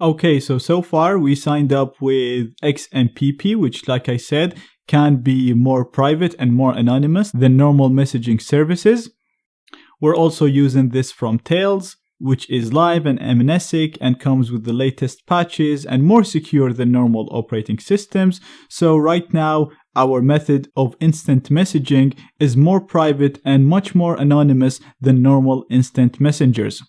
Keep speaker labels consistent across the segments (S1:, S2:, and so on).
S1: Okay, so far we signed up with XMPP, which, like I said, can be more private and more anonymous than normal messaging services. We're also using this from Tails, which is live and amnesic and comes with the latest patches and more secure than normal operating systems. So right now, our method of instant messaging is more private and much more anonymous than normal instant messengers.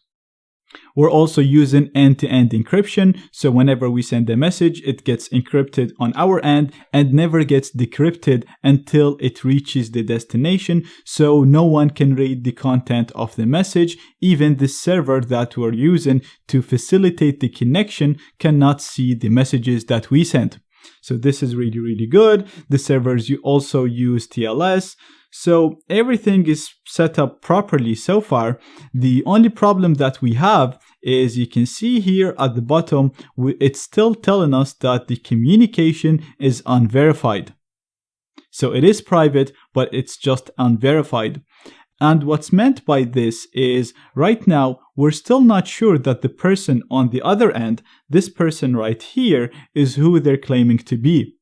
S1: We're also using end-to-end encryption, so whenever we send a message, it gets encrypted on our end and never gets decrypted until it reaches the destination, so no one can read the content of the message. Even the server that we're using to facilitate the connection cannot see the messages that we send. So this is really, really good. The servers also use TLS. So everything is set up properly so far. The only problem that we have is you can see here at the bottom, it's still telling us that the communication is unverified. So it is private, but it's just unverified. And what's meant by this is right now, we're still not sure that the person on the other end, this person right here, is who they're claiming to be.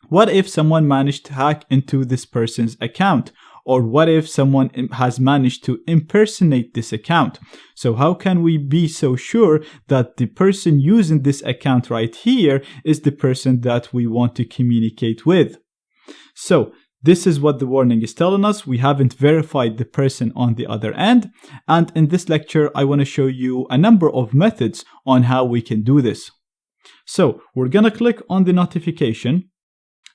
S1: What if someone managed to hack into this person's account? Or what if someone has managed to impersonate this account? So how can we be so sure that the person using this account right here is the person that we want to communicate with? So this is what the warning is telling us. We haven't verified the person on the other end. And in this lecture, I want to show you a number of methods on how we can do this. So we're going to click on the notification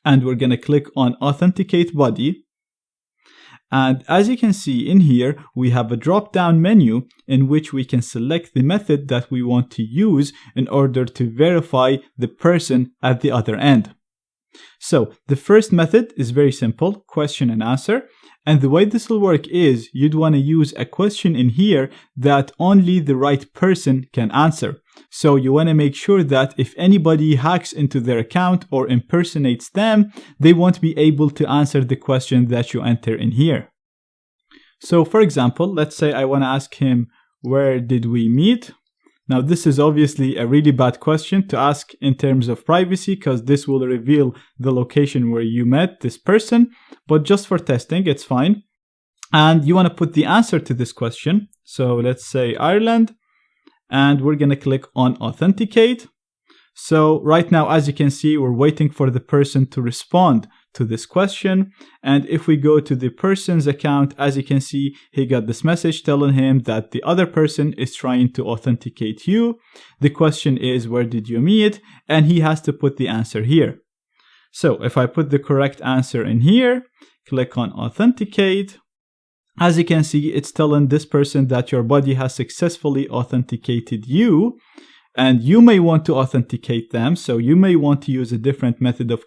S1: and we're going to click on Authenticate Body. And as you can see in here, we have a drop-down menu in which we can select the method that we want to use in order to verify the person at the other end. So the first method is very simple, question and answer. And the way this will work is you'd want to use a question in here that only the right person can answer. So you want to make sure that if anybody hacks into their account or impersonates them, they won't be able to answer the question that you enter in here. So for example, let's say I want to ask him, where did we meet? Now this is obviously a really bad question to ask in terms of privacy because this will reveal the location where you met this person, but just for testing, it's fine. And you want to put the answer to this question. So let's say Ireland. And we're going to click on Authenticate. So right now, as you can see, we're waiting for the person to respond to this question. And if we go to the person's account, as you can see, he got this message telling him that the other person is trying to authenticate you. The question is, where did you meet? And he has to put the answer here. So if I put the correct answer in here, click on Authenticate. As you can see, it's telling this person that your buddy has successfully authenticated you, and you may want to authenticate them. So you may want to use a different method of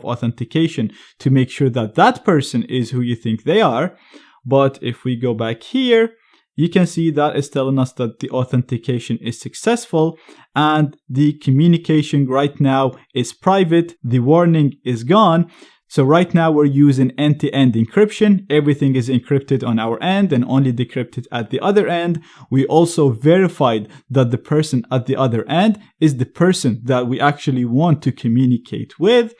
S1: authentication to make sure that that person is who you think they are. But if we go back here, you can see that it's telling us that the authentication is successful and the communication right now is private. The warning is gone. So right now we're using end-to-end encryption. Everything is encrypted on our end and only decrypted at the other end. We also verified that the person at the other end is the person that we actually want to communicate with.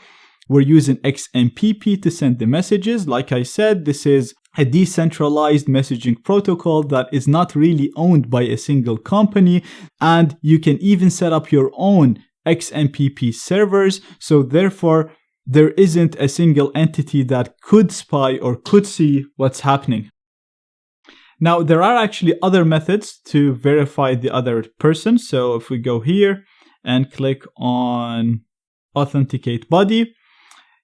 S1: We're using XMPP to send the messages. Like I said, this is a decentralized messaging protocol that is not really owned by a single company. And you can even set up your own XMPP servers. So therefore, there isn't a single entity that could spy or could see what's happening. Now, there are actually other methods to verify the other person. So if we go here and click on Authenticate Body,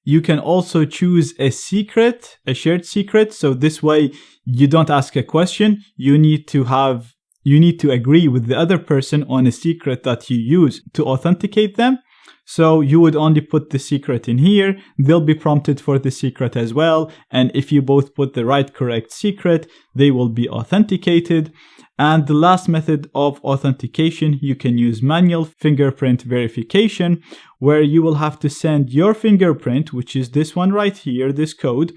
S1: you can also choose a secret, a shared secret. So this way you don't ask a question. You need to agree with the other person on a secret that you use to authenticate them. So you would only put the secret in here. They'll be prompted for the secret as well. And if you both put the right correct secret, they will be authenticated. And the last method of authentication, you can use manual fingerprint verification, where you will have to send your fingerprint, which is this one right here, this code,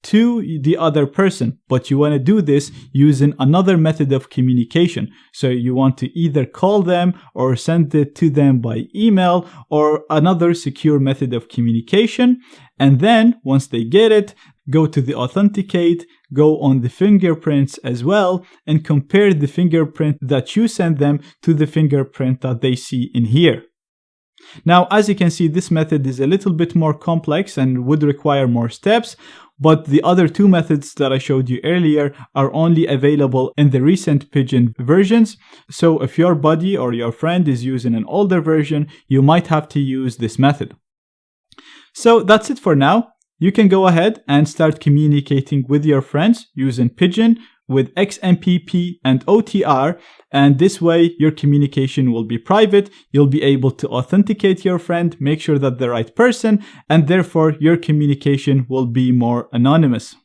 S1: to the other person, but you want to do this using another method of communication. So you want to either call them or send it to them by email or another secure method of communication. And then once they get it, go to the authenticate, go on the fingerprints as well, and compare the fingerprint that you send them to the fingerprint that they see in here. Now, as you can see, this method is a little bit more complex and would require more steps, but the other two methods that I showed you earlier are only available in the recent Pigeon versions. So if your buddy or your friend is using an older version, you might have to use this method. So that's it for now. You can go ahead and start communicating with your friends using Pigeon with XMPP and OTR, and this way your communication will be private. You'll be able to authenticate your friend, make sure that the right person, and therefore your communication will be more anonymous.